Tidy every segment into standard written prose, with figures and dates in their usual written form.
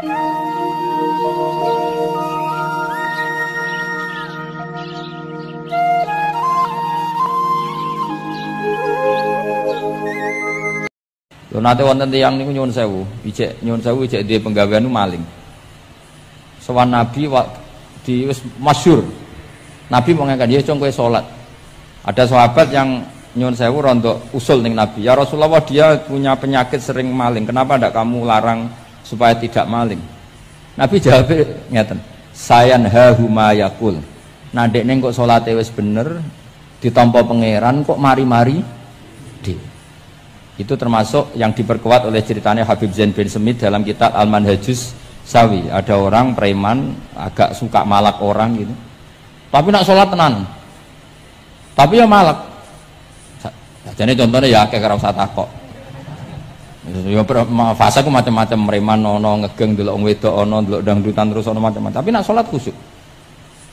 Lho nate wonten tiyang niku nyuwun sewu, ijek duwe penggawean maling. Sowan Nabi di wis masyhur. Nabi mau ngangkat dia cung kowe salat. Ada sahabat yang nyuwun sewu rontok usul ning Nabi. Ya Rasulullah, dia punya penyakit sering maling. Kenapa ndak kamu larang supaya tidak maling? Nabi jawab ngeten. Sayanhahu ma yaqul. Nah dekne kok salate wis bener ditampa pangeran kok mari-mari di. Itu termasuk yang diperkuat oleh ceritanya Habib Zain bin Semit dalam kitab Al-Manhajus Sawi. Ada orang preman agak suka malak orang gitu, tapi nak sholat tenan, tapi ya malak. Jadi contohnya ya kayak kira usah takok. Ya fase ku macam-macam, preman ono ngegeng delok wong wedok ono delok dangdutan terus ono macam-macam. Tapi nak sholat khusyuk.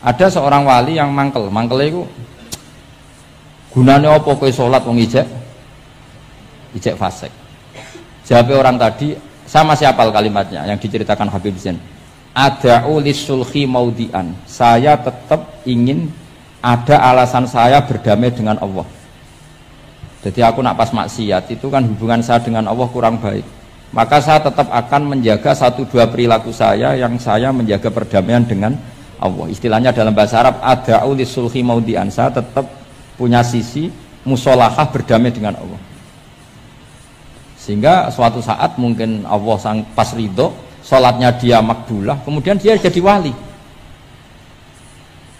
Ada seorang wali yang mangkele iku gunane apa kowe sholat wong ijek fasik. Jawab orang tadi, sama masih hafal kalimatnya yang diceritakan Habib Zain. Ada'u lisulhi maudian. Saya tetap ingin ada alasan saya berdamai dengan Allah. Jadi aku nak pas maksiat itu kan hubungan saya dengan Allah kurang baik. Maka saya tetap akan menjaga 1-2 perilaku saya yang saya menjaga perdamaian dengan Allah. Istilahnya dalam bahasa Arab, ada'u lisulhi maudian. Saya tetap punya sisi musolahah berdamai dengan Allah. Sehingga suatu saat mungkin Allah sang pas ridho, sholatnya dia makbulah, kemudian dia jadi wali.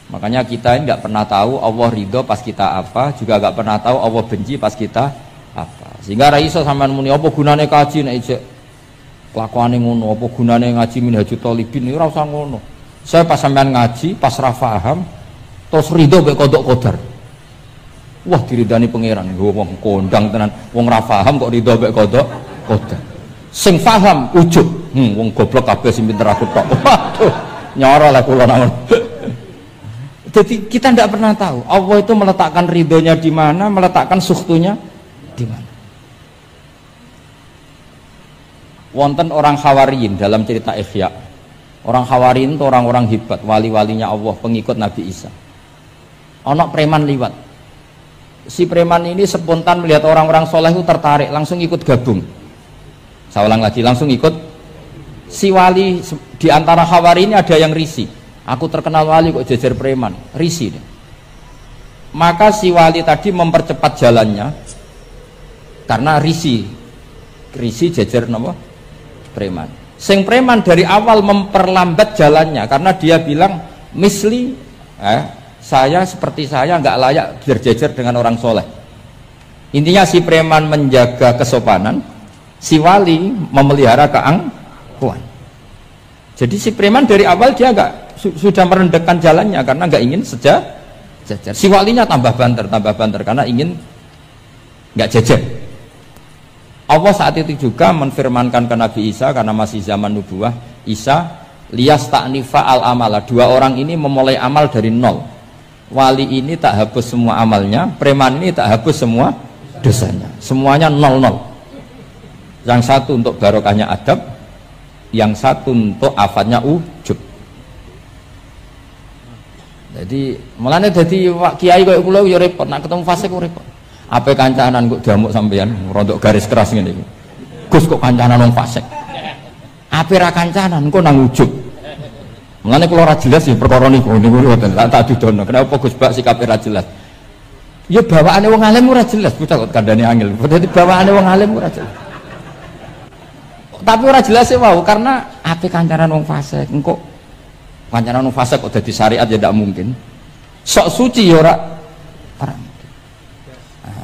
Makanya kita ini nggak pernah tahu Allah ridho pas kita apa, juga nggak pernah tahu Allah benci pas kita apa. Sehingga raiso sampean muni apa gunane kaji nek ijek kelakuane ngono, apa gunane ngaji Minhajul Thalibin iki ora usah ngono. Saya pas sampean ngaji, pas ra paham, terus ridho mek kodok kodar. Wah diridani pangeran, wong kondang tenan, wong ra paham kok ridho mek kodok kodar. Sing paham ujug, wong goblok kabeh sing pinter aku tok. Waduh, nyoro lah kula nang. Jadi kita tidak pernah tahu Allah itu meletakkan ridhonya di mana, meletakkan sukhtunya di mana. Wonten orang Hawariyin dalam cerita Ihya. Orang Hawariyin itu orang-orang hebat, wali-walinya Allah, pengikut Nabi Isa. Ono preman liwat. Si preman ini spontan melihat orang-orang soleh itu tertarik, langsung ikut gabung. Saya ulang lagi, langsung ikut. Si wali di antara Hawari ini ada yang risih. Aku terkenal wali kok jejer preman, risih deh. Maka si wali tadi mempercepat jalannya karena risih jejer nama preman. Sing preman dari awal memperlambat jalannya karena dia bilang misli saya seperti saya nggak layak berjejer dengan orang soleh. Intinya si preman menjaga kesopanan, si wali memelihara keangkuhan. Jadi si preman dari awal dia sudah merendahkan jalannya karena nggak ingin sejajar. Si walinya tambah banter karena ingin nggak jejer. Allah saat itu juga menfirmankan ke Nabi Isa karena masih zaman nubuah, Isa liyas ta'nifa al amala. 2 orang ini memulai amal dari nol. Wali ini tak hapus semua amalnya, preman ini tak hapus semua dosanya, semuanya 0-0. Yang satu untuk barokahnya adab, yang satu untuk afatnya ujub. Jadi mulane dadi kiai koyo kula yo repot, nak ketemu fase kok repot. Ape kancanan kok diamuk sampean rontok garis keras ngene iki. Gus kok kancanan wong fasik. Ape ra kancanan kok nang ujub. Mulane kula ora jelas ya perkara niku mboten tak dudono. Kenapa Gus Bak sikape ra jelas? Ya bawaane wong alim ora jelas, bocah kok kandhane angel. Dadi bawaane wong alim ora jelas. Tapi ora jelas e wau karena ape kancanan wong fasik. Engko kancanan wong fasik kok dadi syariat ya ndak mungkin. Sok suci ya ora.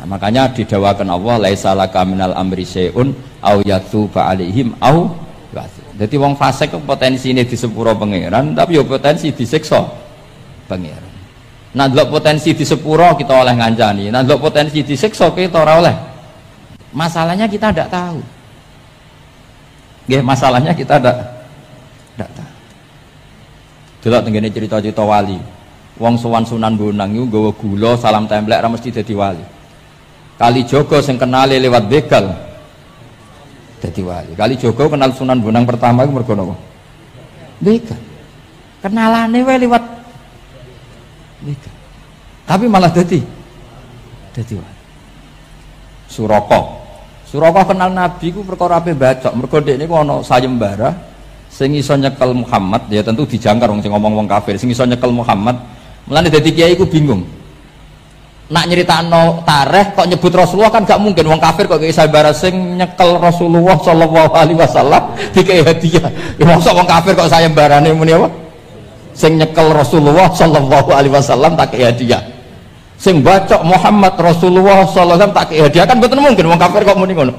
Makanya didawakan Allah laisa laka minal amri syai'un au yatuba alaihim au yatuba. Jadi wong fasik potensi ini di sepuro pangeran, tapi ya potensi disiksa pangeran. Nah ndelok potensi di sepuro kita oleh ngancani, nah ndelok potensi disiksa kita ora oleh. Masalahnya kita tidak tahu. Nggih, masalahnya kita tidak tahu. Delok tengene cerita-cerita wali. Wong sowan Sunan Bonang iku nggawa gula salam templek ra mesti dadi wali. Kali Jogo sing kenali lewat begal dadi wali. Kali Jogo kenal Sunan Bonang pertama iku mergo napa? begal. Kenalane wae liwat begal. Tapi malah dadi wae. Suraka kenal Nabi ku perkara ape bacok. Mergo dekne ku ana sayembara sing iso nyekel Muhammad, ya tentu dijangkar wong sing ngomong wong kafir, sing iso nyekel Muhammad. Mulane dadi kiai ku bingung. Nak nyeritakno tarikh kok nyebut Rasulullah kan gak mungkin wong kafir kok sayembara sing nyekel Rasulullah sallallahu alaihi wasallam dikei hadiah. Ya mosok wong kafir kok sayembarane muni apa? Sing nyekel Rasulullah sallallahu alaihi wasallam tak kei hadiah. Sing bacok Muhammad Rasulullah sallallahu alaihi wasallam tak kei hadiah kan mboten mungkin wong kafir kok muni ngono.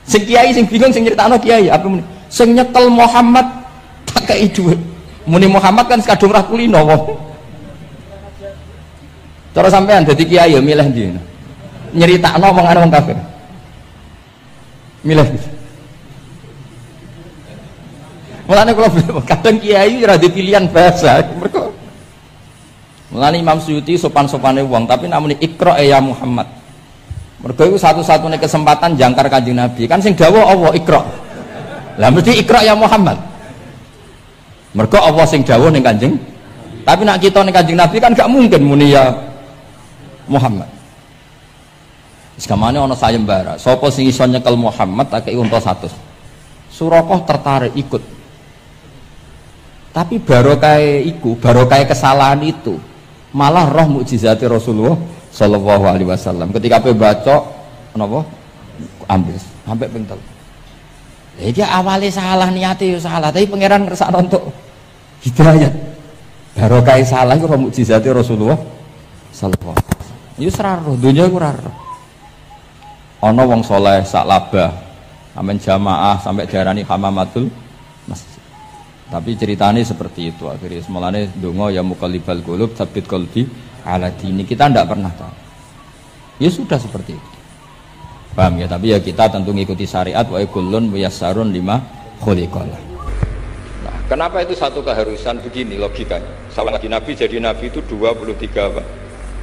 Sing kiai sing bingung sing nyeritakno kiai apa muni? Sing nyekel Muhammad tak kei dhuwit. Muni Muhammad kan kadung ra kulino wong. Cara sampean dadi kiai ya milih ndi? Nyeritakno omongane wong kafir. Milih. Mulane kula kadang kiai ora di pilihan bahasa. Mergo mulane Imam Suyuti sopan-sopane wong tapi namune Iqra ya Muhammad. Mergo iku satu-satunya kesempatan jangkar Kanjeng Nabi. Kan sing dawuh Allah Iqra. Lah mesti Iqra ya Muhammad. Mergo Allah sing dawuh ning Kanjeng. Tapi nak kita ning Kanjeng Nabi kan gak mungkin muni ya Muhammad. Sekamane ana sayembara. Sapa sing iso nyekel Muhammad tak kei unta 100. Suraqah tertarik ikut. Tapi barokah iku, barokah kesalahan itu malah roh mukjizati Rasulullah sallallahu alaihi wasallam. Ketika ape baca napa ambil sampai pentel. Iki awale salah niate yo salah, tapi pangeran ngersakno untuk hidayat. Barokah salah iku roh mukjizati Rasulullah sallallahu alaihi wasallam. Yo seraro donya iku ora roh. Ana wong saleh sak labah amen jamaah sampai diarani hamamatul masjid. Tapi ceritanya seperti itu akhirnya semalane donga ya muqallibal qulub tsabbit qalbi ala dini. Kita tidak pernah tahu. Ya sudah seperti itu. Paham ya? Tapi ya kita tentu ngikuti syariat wa kullun muyassarun lima khuliqalah. Nah, kenapa itu satu keharusan begini logikanya? Salah lagi Nabi jadi Nabi itu 23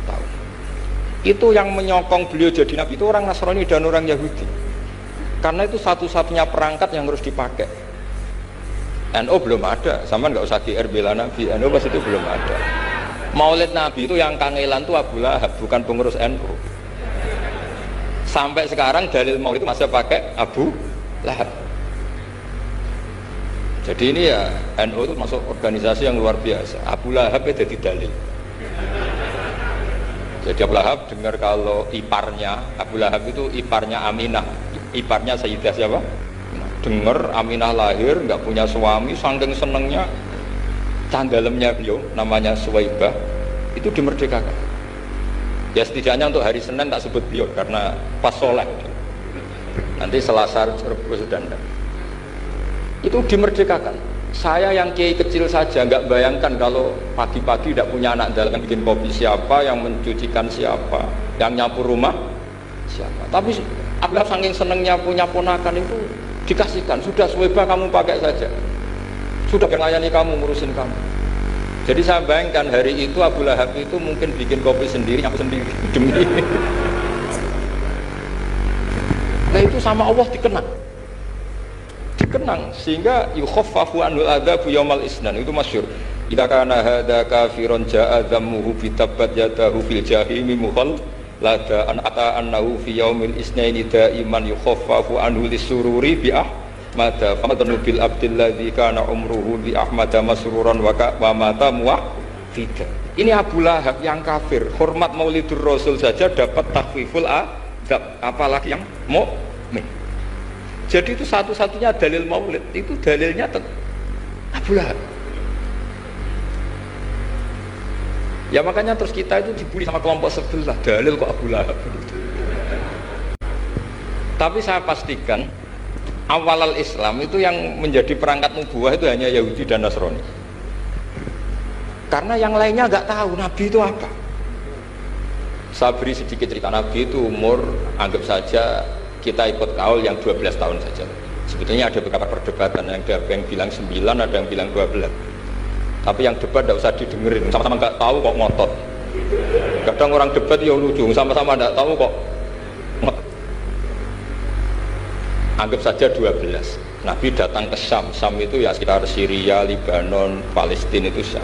tahun. Itu yang menyokong beliau jadi Nabi itu orang Nasrani dan orang Yahudi. Karena itu satu-satunya perangkat yang harus dipakai. NU belum ada, sama nggak usah GR bela Nabi. NU pas itu belum ada. Maulid Nabi itu yang kangelan itu Abu Lahab, bukan pengurus NU. Sampai sekarang dalil Maulid itu masih pakai Abu Lahab. Jadi ini ya NU itu masuk organisasi yang luar biasa. Abu Lahab itu jadi dalil. Jadi Abu Lahab dengar kalau iparnya Abu Lahab itu iparnya Aminah, iparnya Sayyidah siapa? Dengar Aminah lahir nggak punya suami, saking senengnya candalemnya beliau namanya Suwaibah itu dimerdekakan. Ya setidaknya untuk hari Senin tak sebut beliau karena pas sholat. Nanti Selasa Rabu sudah enggak. Itu dimerdekakan. Saya yang kiai kecil saja nggak bayangkan kalau pagi-pagi tidak punya anak dalam bikin kopi siapa, yang mencucikan siapa, yang nyapu rumah siapa. Tapi Abdullah saking senengnya punya ponakan itu dikasihkan, sudah Suwaibah kamu pakai saja, sudah melayani kamu, ngurusin kamu. Jadi saya bayangkan hari itu Abu Lahab itu mungkin bikin kopi sendiri, nyapu sendiri demi nah itu sama Allah dikenang sehingga yukhaffafu anul adzabu yaumal isnan. Itu masyhur, idza kana hadza kafiron ja'a dhammuhu bi tabbat yadahu fil jahimi mukhal lada an ata annahu fi yaumil isnaini daiman yukhaffafu anhu lisururi bi ahmada famadnu bil abdil ladzi kana umruhu bi ahmada masruran wa mata muwahhida. Ini Abu Lahab yang kafir, hormat Maulidur Rasul saja dapat takhfiful adzab, apalagi yang mukmin. Jadi itu satu-satunya dalil Maulid, itu dalilnya Abu Lahab. Ya makanya terus kita itu dibully sama kelompok sebelah, dalil kok Abu Lahab. Tapi saya pastikan awal Islam itu yang menjadi perangkat nubuwah itu hanya Yahudi dan Nasrani. Karena yang lainnya nggak tahu Nabi itu apa. Saya beri sedikit cerita. Nabi itu umur anggap saja kita ikut kaul yang 12 tahun saja. Sebetulnya ada beberapa perdebatan, ada yang bilang 9, ada yang bilang 12. Tapi yang debat tidak usah didengerin, sama-sama nggak tahu kok ngotot. Kadang orang debat ya lucu, sama-sama nggak tahu kok ngotot. Anggap saja 12. Nabi datang ke Syam. Syam itu ya sekitar Syria, Lebanon, Palestina itu Syam.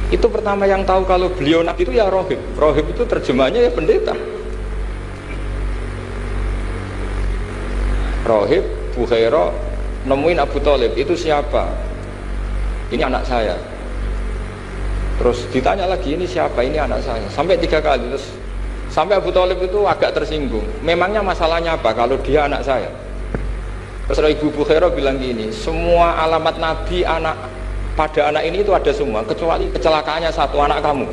Itu pertama yang tahu kalau beliau Nabi itu ya rohib. Rohib itu terjemahnya ya pendeta. Rohib, Bukhaira nemuin Abu Thalib, itu siapa? Ini anak saya. Terus ditanya lagi, ini siapa? Ini anak saya. Sampai 3 kali. Terus sampai Abu Thalib itu agak tersinggung. Memangnya masalahnya apa kalau dia anak saya? Terus Ibu Bukhaira bilang gini, semua alamat Nabi pada anak ini itu ada semua, kecuali kecelakaannya satu, anak kamu.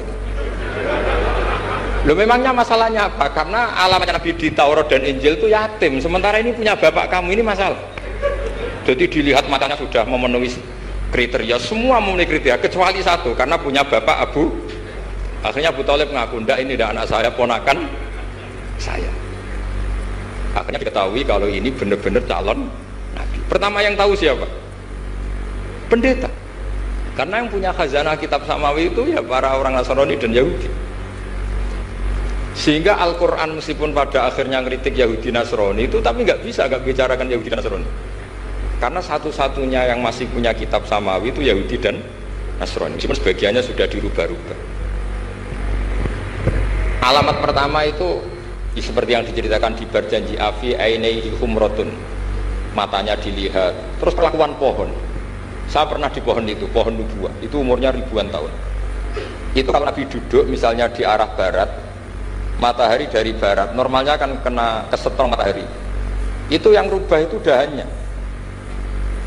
Loh, memangnya masalahnya apa? Karena alamat Nabi di Taurat dan Injil itu yatim, sementara ini punya bapak kamu, ini masalah. Jadi dilihat matanya sudah memenuhi kriteria, semua memenuhi kriteria kecuali satu, karena punya bapak Abu. Akhirnya Abu Thalib ngaku, enggak, ini enggak anak saya, ponakan saya. Akhirnya diketahui kalau ini benar-benar calon Nabi. Pertama yang tahu siapa? Pendeta. Karena yang punya khazanah kitab samawi itu ya para orang Nasrani dan Yahudi. Sehingga Al-Quran meskipun pada akhirnya ngeritik Yahudi Nasrani itu, tapi nggak bisa nggak bicarakan Yahudi Nasrani. Karena satu-satunya yang masih punya kitab samawi itu Yahudi dan Nasrani. Meskipun sebagiannya sudah dirubah-rubah. Alamat pertama itu seperti yang diceritakan di Berjanji Afi, ainaihi humrotun, matanya dilihat. Terus perlakuan pohon, saya pernah di pohon itu, pohon nubuah, itu umurnya ribuan tahun. Itu kalau Nabi duduk misalnya di arah barat, matahari dari barat, normalnya kan kena kesetrum matahari. Itu yang rubah itu dahannya.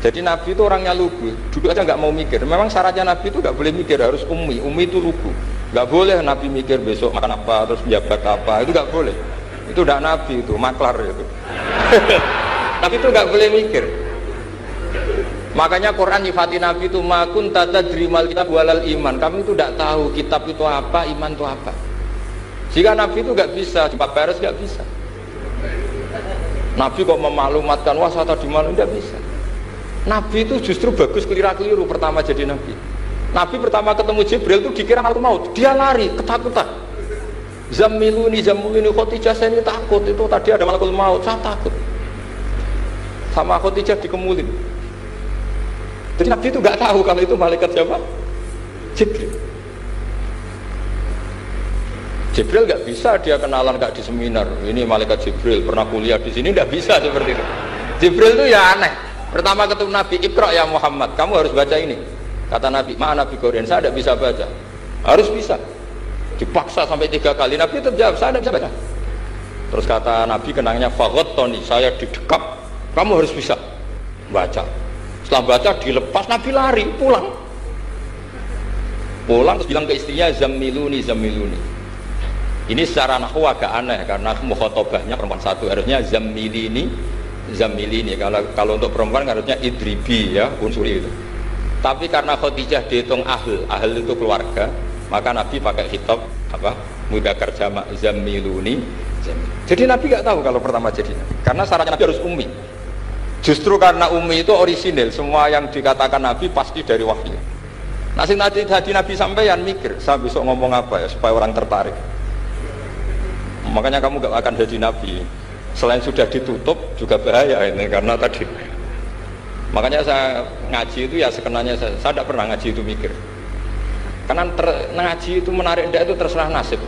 Jadi Nabi itu orangnya lugu, duduk aja nggak mau mikir. Memang syaratnya Nabi itu nggak boleh mikir, harus ummi itu lugu. Nggak boleh Nabi mikir besok makan apa, terus jabat apa, itu nggak boleh. Itu udah Nabi, itu maklar itu. Nabi itu nggak boleh mikir. Makanya Quran nyifati Nabi itu makun tata drimal kitab walal iman. Kamu itu tidak tahu kitab itu apa, iman itu apa. Jika Nabi itu nggak bisa, Pak Peres nggak bisa. Nabi kok memaklumatkan wasata di malu, nggak bisa. Nabi itu justru bagus keliru pertama jadi Nabi. Nabi pertama ketemu Jibril itu dikira malaikat maut, dia lari ketakutan. Zammiluni Khadijah, saya ini takut, itu tadi ada malaikat maut, saya takut. Sama Khadijah dikemulin. Jadi Nabi itu nggak tahu kalau itu malaikat siapa? Jibril. Jibril nggak bisa dia kenalan nggak di seminar. Ini malaikat Jibril pernah kuliah di sini, nggak bisa seperti itu. Jibril itu ya aneh. Pertama ketemu Nabi, Iqra ya Muhammad, kamu harus baca ini. Kata Nabi, Nabi Korean, saya tidak bisa baca. Harus bisa. Dipaksa sampai 3 kali, Nabi tetap jawab, saya tidak bisa baca. Terus kata Nabi kenangnya, Fagottoni, saya didekap, kamu harus bisa baca. Setelah baca dilepas, Nabi lari pulang terus bilang ke istrinya, Zammiluni. Ini secara nahwu agak aneh karena mukhotobahnya perempuan satu, harusnya Zammilini. Kalau untuk perempuan harusnya idribi ya, unsuri itu. Tapi karena Khadijah dihitung ahl itu keluarga, maka Nabi pakai khitab mudzakkar jamak Zammiluni. Jadi Nabi nggak tahu kalau pertama jadi Nabi, karena syaratnya Nabi harus ummi. Justru karena ummi itu orisinil, semua yang dikatakan Nabi pasti dari wahyu. Nah, sing tadi Nabi sampeyan mikir, saya besok ngomong apa ya supaya orang tertarik. Makanya kamu gak akan jadi Nabi. Selain sudah ditutup juga bahaya ini, karena tadi. Makanya saya ngaji itu ya sekenanya saya tidak pernah ngaji itu mikir. Karena ngaji itu menarik enggak itu terserah nasib.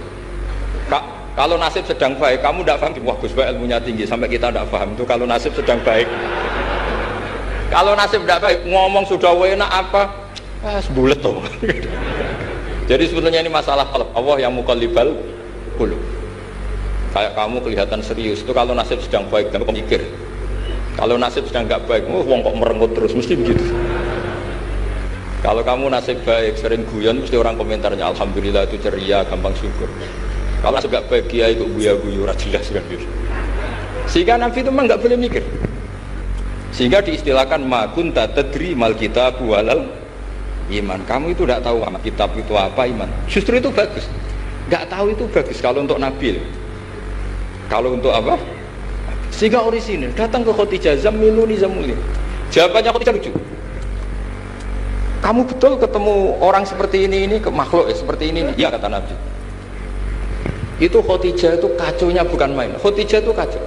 Kalau nasib sedang baik, kamu tidak paham, wah Gus Baik ilmunya tinggi sampai kita tidak paham itu kalau nasib sedang baik. Kalau nasib tidak baik, ngomong sudah enak apa? Sebulet tuh. Jadi sebetulnya ini masalah Allah yang muqallibal qulub. Kayak kamu kelihatan serius itu kalau nasib sedang baik, kamu mikir. Kalau nasib sedang nggak baik, wong kok merengut terus, mesti begitu. Kalau kamu nasib baik, sering guyon, mesti orang komentarnya alhamdulillah itu ceria, gampang syukur. Kalau nasib nggak baik, kiai itu guya-guyu, jelas kan gitu. Sehingga Nabi itu memang nggak boleh mikir. Sehingga diistilahkan ma kunta tadri mal kitab walal iman. Kamu itu tidak tahu kitab itu apa, iman. Justru itu bagus. Nggak tahu itu bagus kalau untuk Nabi. Kalau untuk apa? Sehingga orisinil datang ke Khadijah, Zammiluni. Jawabannya Khadijah lucu. Kamu betul ketemu orang seperti ini ke makhluk seperti ini? Ya, kata Nabi. Itu Khadijah itu kacaunya bukan main. Khadijah itu kacau.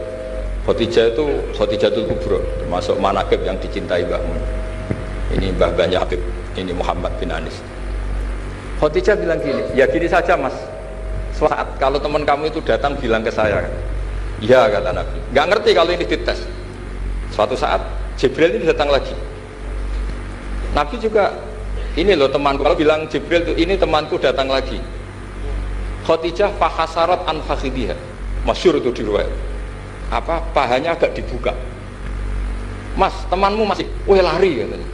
Khadijatul Kubro, termasuk manaqib yang dicintai Mbah Mun. Ini mbah-mbahnya Habib, ini Muhammad bin Anis. Khadijah bilang gini, ya gini saja mas, saat kalau teman kamu itu datang bilang ke saya, ya kata Nabi, nggak ngerti kalau ini dites. Suatu saat Jibril ini datang lagi. Nabi juga, ini loh temanku, kalau bilang Jibril itu, ini temanku datang lagi. Khadijah fakhasarat an fakhidiha, masyhur itu di riwayat. Apa pahanya agak dibuka. Mas, temanmu masih, lari katanya.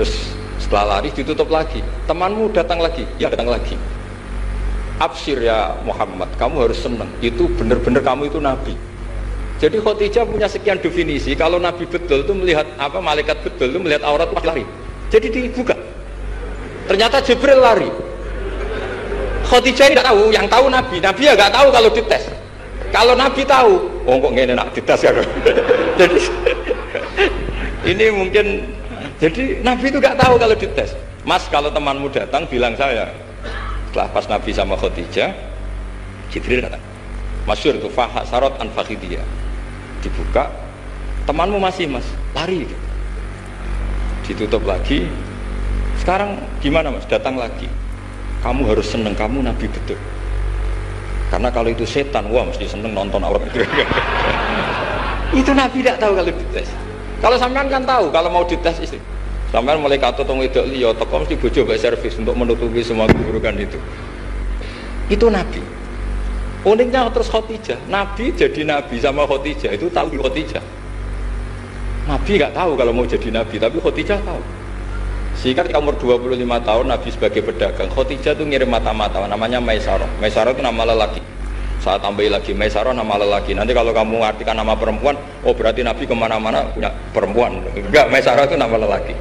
Terus setelah lari ditutup lagi. Temanmu datang lagi, ya datang lagi. Absyir ya Muhammad, kamu harus senang. Itu benar-benar kamu itu nabi. Jadi Khadijah punya sekian definisi. Kalau nabi betul itu melihat apa, malaikat betul itu melihat aurat itu lari. Jadi dibuka. Ternyata Jibril lari. Khadijah ini tidak tahu, yang tahu nabi. Nabi ya nggak tahu kalau dites. Kalau Nabi tahu, kok ngene nak dites ya. Jadi ini mungkin, jadi Nabi itu gak tahu kalau dites. Mas, kalau temanmu datang bilang saya. Setelah pas Nabi sama Khadijah, Jibril datang. Masyhur itu fahasarat an fakhidiyah. Dibuka, temanmu masih mas, lari. Ditutup lagi. Sekarang gimana mas? Datang lagi. Kamu harus seneng, kamu Nabi betul. Karena kalau itu setan, wah mesti seneng nonton aurat. Itu Nabi tidak tahu kalau dites. Kalau sampean kan tahu kalau mau dites istri. Sampean mulai kata tong wedok liya teko mesti bojo mbak servis untuk menutupi semua keburukan itu. Itu Nabi. Uniknya terus Khadijah, Nabi jadi Nabi sama Khadijah itu tahu Khadijah. Nabi nggak tahu kalau mau jadi Nabi, tapi Khadijah tahu. Sehingga ketika umur 25 tahun Nabi sebagai pedagang, Khadijah itu ngirim mata-mata namanya Maisarah. Maisarah itu nama lelaki. Saya tambahi lagi, Maisarah nama lelaki. Nanti kalau kamu artikan nama perempuan, oh berarti Nabi kemana-mana punya perempuan. Enggak, Maisarah itu nama lelaki.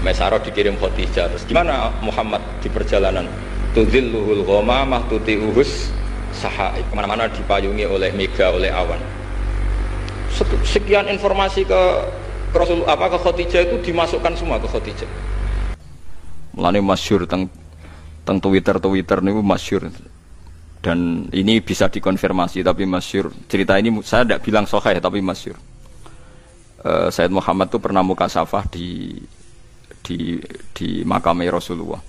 Maisarah dikirim Khadijah. Terus gimana Muhammad di perjalanan? Tudzilluhul ghamamah tuti'uhus sahaib. Kemana-mana dipayungi oleh mega, oleh awan. Sekian informasi ke Rasul ke Khadijah itu dimasukkan semua ke Khadijah. Mulane masyhur teng Twitter niku masyhur. Dan ini bisa dikonfirmasi tapi masyhur. Cerita ini saya tidak bilang sahih tapi masyhur. Sayyid Muhammad itu pernah mukasafah di makam Rasulullah.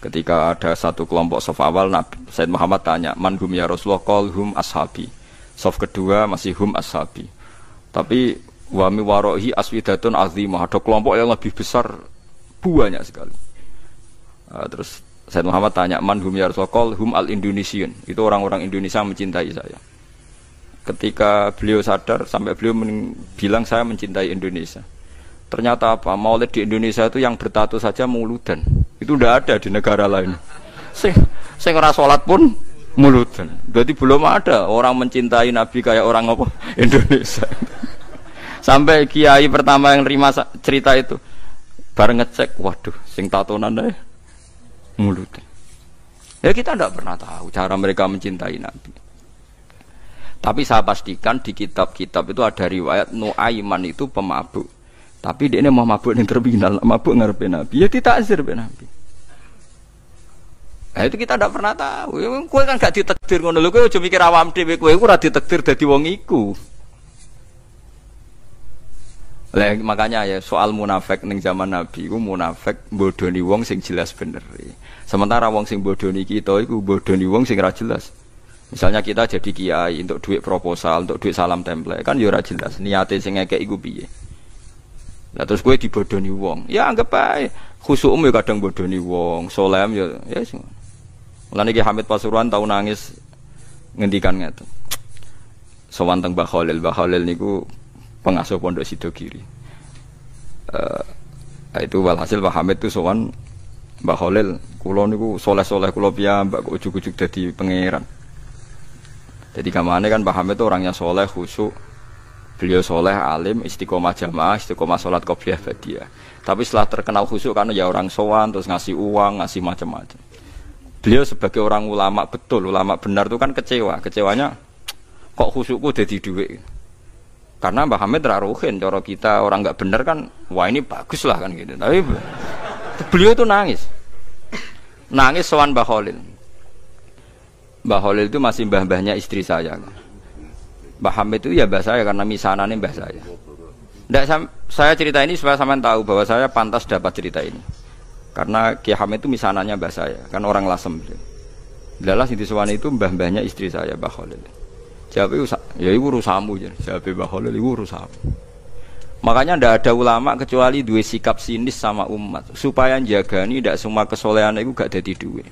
Ketika ada satu kelompok saf awal, Sayyid Muhammad tanya, "Man hum ya Rasulullah?" Qal hum ashabi. Saf kedua masih hum ashabi. Tapi wa mi warohi aswidatun azimah, ada kelompok yang lebih besar banyak sekali. Terus Sayyid Muhammad tanya, man hum ya Rasulullah? Hum al Indonesian, itu orang-orang Indonesia mencintai saya. Ketika beliau sadar sampai beliau bilang saya mencintai Indonesia. Ternyata apa? Maulid di Indonesia itu yang bertato saja muludan. Itu tidak ada di negara lain. Sing ora salat pun muludan. Berarti belum ada orang mencintai Nabi kayak orang apa? Indonesia. Sampai kiai pertama yang terima cerita itu bareng ngecek, waduh, sing tatonan deh mulut. Ya kita tidak pernah tahu cara mereka mencintai Nabi. Tapi saya pastikan di kitab-kitab itu ada riwayat Nuaiman itu pemabuk. Tapi dia ini mau mabuk yang terminal, mabuk ngarepe Nabi. Ya ditakzir be Nabi. Nah itu kita tidak pernah tahu. Kowe kan gak ditakdir ngono lho, kowe aja mikir awam dhewe, kowe ora ditakdir dadi wong iku. Makanya ya soal munafik ning zaman Nabi iku munafik bodoni wong sing jelas bener. Sementara wong sing bodoni kita iku bodoni wong sing ora jelas. Misalnya kita jadi kiai untuk duit proposal, untuk duit salam template, kan ya ora jelas niate sing ngekek iku piye. Lah terus kowe dibodoni wong, ya anggap ae khusukmu ya kadang bodoni wong, solem ya sing. Mulane Ki Hamid Pasuruan tau nangis ngendikan ngeten. Sowan teng Mbah Khalil niku pengasuh pondok Sidogiri. Itu walhasil Pak Hamid itu sowan Mbah Khalil, kula niku soleh-soleh kula piyambak kok ujug-ujug dadi pangeran. Jadi kamane kan Pak Hamid itu orangnya soleh, khusyuk. Beliau soleh, alim, istiqomah jamaah, istiqomah sholat qobliyah ba'diyah. Tapi setelah terkenal khusyuk karena ya orang sowan terus ngasih uang, ngasih macam-macam. Beliau sebagai orang ulama betul, ulama benar itu kan kecewa. Kecewanya kok khusyukku dadi dhuwit. Karena Mbah Hamid raruhin, cara kita orang nggak benar kan, wah ini bagus lah kan gitu. Tapi beliau itu nangis sowan Mbah Khalil. Mbah Khalil itu masih mbah-mbahnya istri saya. Mbah Hamid itu ya mbah saya karena misanane mbah saya. Ndak, saya cerita ini supaya sampean tahu bahwa saya pantas dapat cerita ini. Karena Kiai Hamid itu misanannya mbah saya, kan orang Lasem. Dalah sing disuwani itu mbah-mbahnya istri saya, Mbah Khalil. Jawabe ya iku urusanmu jan. Jawabe Mbah Khalil iku urusanmu. Makanya ndak ada ulama kecuali duwe sikap sinis sama umat supaya njagani ndak semua kesolehan itu gak dadi duwe.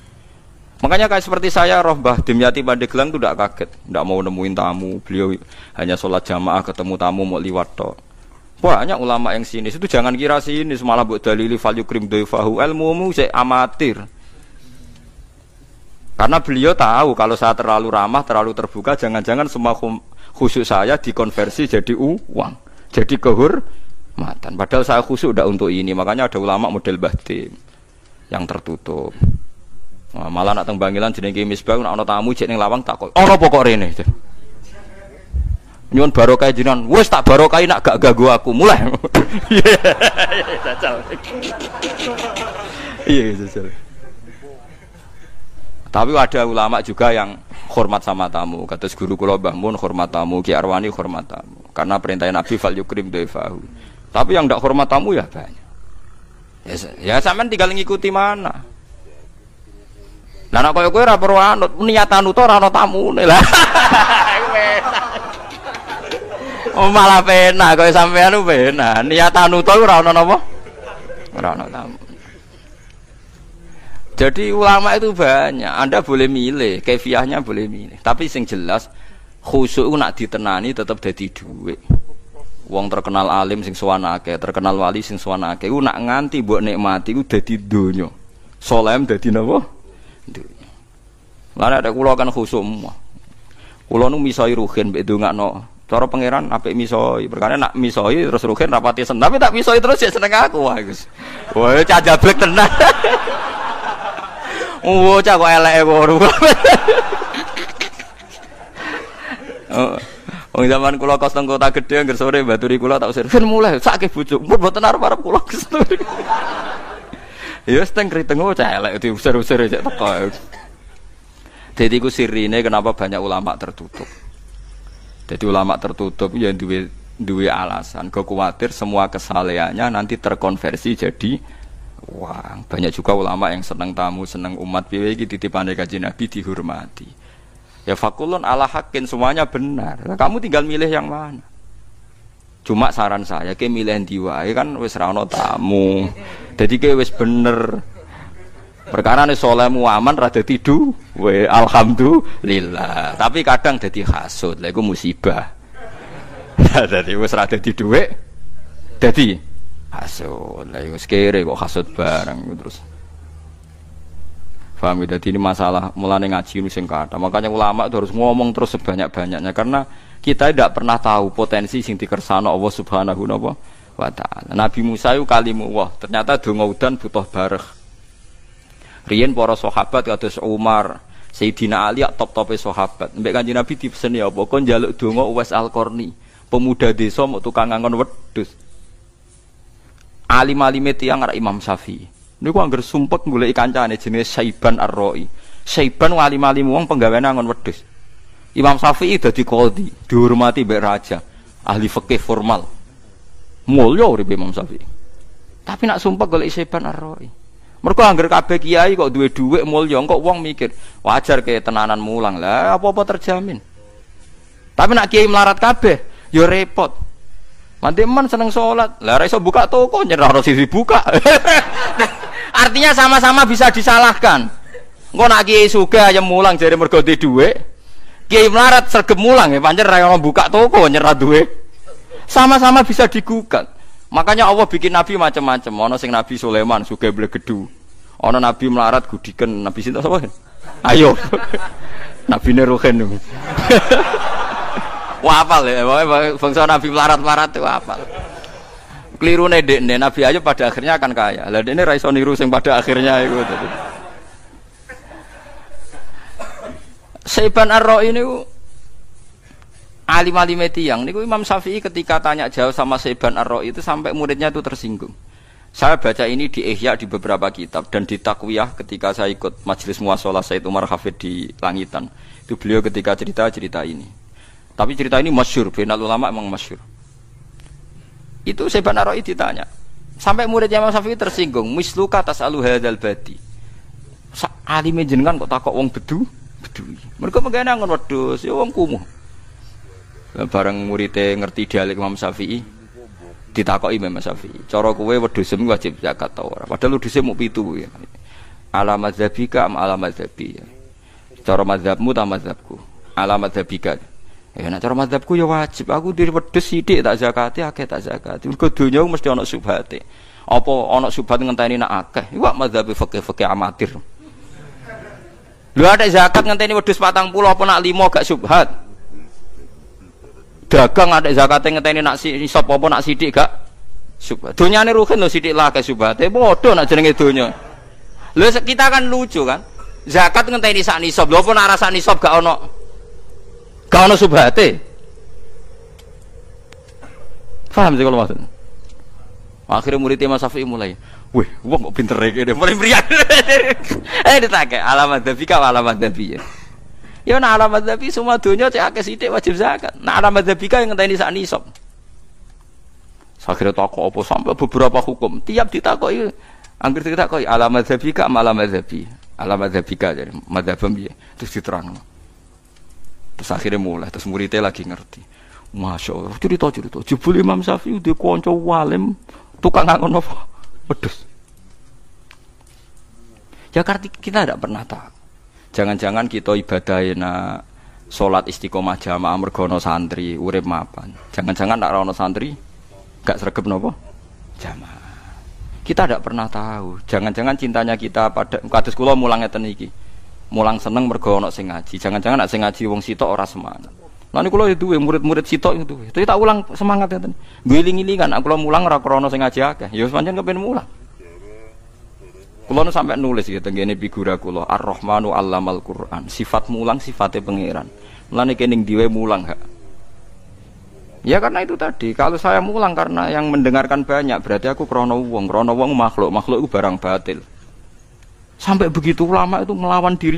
Makanya kayak seperti saya roh Mbah Dimyati Pandeglang itu ndak kaget, ndak mau nemuin tamu, beliau hanya sholat jamaah ketemu tamu mau liwat tok. Banyak ulama yang sinis itu jangan kira sinis malah buat dalili fal yukrim dhaifahu ilmumu sik amatir. Karena beliau tahu kalau saya terlalu ramah, terlalu terbuka, jangan-jangan semua khusyuk saya dikonversi jadi uang, jadi kehormatan. Padahal saya khusyuk udah untuk ini, makanya ada ulama model Mbah Dim yang tertutup. Nah, malah nak teng Bangilan jenenge Misbah ana tamu jek ning lawang tak kok. Ana pokok rene. Nyuwun barokah jenengan, wis tak barokahi nak gak ganggu aku. Mulai. Jajal. Iya, jajal. Tapi ada ulama juga yang hormat sama tamu. Kata guru kula Mbah Mun hormat tamu, Ki Arwani hormat tamu. Karena perintah Nabi fal yukrim dhaifahu. Tapi yang ndak hormat tamu ya banyak. Ya sampean tinggal ngikuti mana. Lah nek koyo kowe ora perlu anut niatan uta ora ana tamune lah. Oh malah penak kowe sampean lu penak. Niatan uta ora ana napa? Ora ana tamu. Jadi ulama itu banyak. Anda boleh milih, kefiahnya boleh milih. Tapi sing jelas khusyuk nak ditenani tetap dadi dhuwit. Wong terkenal alim sing sowan akeh, terkenal wali sing sowan akeh, iku nak nganti mbok nikmati iku dadi donya. Solem dadi napa? Donya. Lah nek kula kan khusyuk semua. Kula nu misoi ruhin mbek ndongakno. Cara pangeran apik misoi. Perkara nak misoi terus ruhin rapati seneng. Tapi tak misoi terus ya seneng aku wae, Gus. Wah, cah jablek tenan. Oh, cak kok eleke kono. Wong zaman kula kos teng kota gedhe angger sore baturi kula tak usir. Ben mulai sakake bojo. Mboten arep-arep kula. Ya wis teng kriteng cak elek diusir-usir cek teko. Dadi iku sirine kenapa banyak ulama tertutup. Jadi ulama tertutup ya duwe alasan. Kok kuwatir semua kesalehannya nanti terkonversi jadi wah, banyak juga ulama yang senang tamu, senang umat piye iki titipane Kanjeng Nabi dihormati. Ya fakulun ala hakin semuanya benar. Kamu tinggal milih yang mana. Cuma saran saya ke milih ndi wae kan wis ra ono tamu. Dadi ke wis bener. Perkara ne salehmu aman ra dadi duwe alhamdulillah. Tapi kadang dadi hasud. Lha iku musibah. Dadi wis ra dadi duwe dadi hasud, lah itu sekere kok hasud bareng terus. Paham ya? Jadi ini masalah mulane ngaji sing kathah. Makanya ulama itu harus ngomong terus sebanyak-banyaknya karena kita tidak pernah tahu potensi sing dikersano Allah Subhanahu wa taala. Nabi Musa itu kalimullah, ternyata donga udan butuh bareh. Riyen para sahabat kados Umar, Sayyidina Ali top-tope sahabat. Mbek Kanjeng Nabi dipeseni apa? Kon njaluk donga Uwais Al-Qarni, pemuda desa mau tukang ngangon wedhus. Alim-alime tiyang arek Imam Syafi'i. Niku angger sumpek goleki kancane jenenge Saiban Ar-Ra'i. Saiban alim-alim wong penggaweane angon wedhus. Imam Syafi'i dadi qadhi, dihormati mbek raja, ahli fikih formal. Mulya uripe Imam Syafi'i. Tapi nak sumpek goleki Saiban Ar-Ra'i. Mergo angger kabeh kiai kok duwe dhuwit mulya, kok wong mikir, wajar ke tenanan mulang. Lah apa-apa terjamin. Tapi nak kiai melarat kabeh, ya repot. Manteman seneng sholat, lah iso buka toko nyerah sisi buka. Artinya sama-sama bisa disalahkan. Engko nak kiai sugih ayam mulang jare mergo duwe dhuwit. Kiai melarat sregep mulang ya pancen ra ono buka toko nyerah duwe. Sama-sama bisa digugat. Makanya Allah bikin nabi macam-macam. Ono sing Nabi Sulaiman sugih blegedu. Ono nabi melarat gudiken Nabi sinten sapa? Ayo. Nabine Ruhin. Wah apal ya, bangsa Nabi melarat-melarat itu apal. Kelirune dekne Nabi Ayub pada akhirnya akan kaya. Lah dekne ra iso niru sing pada akhirnya iku. Saiban Ar-Ra'i niku alim-alime tiyang niku Imam Syafi'i ketika tanya jawab sama Saiban Ar-Ra'i itu sampai muridnya itu tersinggung. Saya baca ini di Ihya di beberapa kitab dan di Takwiyah ketika saya ikut majelis muashalah Said Umar Hafid di Langitan. Itu beliau ketika cerita ini. Tapi cerita ini masyhur, bainal ulama emang masyhur. Itu Syaiban Ar-Ra'i ditanya. Sampai muridnya Imam Syafi'i tersinggung, misluka tasalu hadzal badi. Alime jenengan kok takok wong bedu? Bedu. Mergo mengene ngon wedhus, ya wong kumuh. Bareng muridé ngerti dialek Imam Syafi'i, ditakoki Imam Syafi'i, cara kowe wedhusem wajib zakat ta ora? Padahal wedhuse mung 7 ya. Ala madzhabika am ala madzhabi. Cara mazhabmu ta mazhabku? Ala madzhabika. Ya nek cara mazhabku ya wajib. Aku diri wedhus sithik tak zakati, akeh tak zakati. Mergo donya mesti ana subhate. Apa ana subhat ngenteni nak akeh? Iku mazhabe fikih amatir. Lho ada zakat ngenteni wedhus 40 apa nak 5 gak subhat. Dagang ada zakat ngenteni nak nisab apa nak sithik gak subhat. Donyane rugen lho sithik lah gak subhate. Padha nak jenenge donya. Lho kita kan lucu kan. Zakat ngenteni sak nisab. Lho apa nak rasa nisab gak ono subhate. Paham sih kalau maksudnya. Akhirnya murid Imam Syafi'i mulai, wih, wong kok pinter iki, mulai meriang. Ditake alamat dzabika alamat dzabi. Ya nek alamat dzabi semua donya cek akeh sithik wajib zakat. Nek alamat dzabika yang ngenteni sak nisab. Akhirnya takok apa sampai beberapa hukum. Tiap ditakoki, anggere ditakoki alamat dzabika alamat dzabi. Alamat dzabika jadi madzhabem piye? Terus diterangno. Terus akhirnya mulai, terus muridnya lagi ngerti. Masya Allah, cerita. Jebul Imam Syafi'i dia konco walim, tukang ngangon apa? Wedhus. Ya karena kita tidak pernah tahu. Jangan-jangan kita ibadahina sholat istiqomah jamaah mergono santri, urip mapan. Jangan-jangan nak rono santri, gak sregep nopo jamaah. Kita tidak pernah tahu. Jangan-jangan cintanya kita pada kados kula mulang ngeten iki. Mulang seneng mergo ana sing ngaji. Jangan-jangan nak sing ngaji wong sitok ora semangat. Lan kula yo duwe murid-murid sitok itu. Itu tak ulang semangat ngeten. Ngiling-ilingan kula mulang ora krana sing ngaji akeh. Ya pancen kepen mulang. Kula nu sampai nulis ya tengene figura kula Ar-Rahmanu 'allamal Qur'an. Sifat mulang sifate pangeran. Mulane kene ning diwe mulang hak. Ya karena itu tadi, kalau saya mulang karena yang mendengarkan banyak berarti aku krana wong makhluk itu barang batil. Sampai begitu ulama itu melawan diri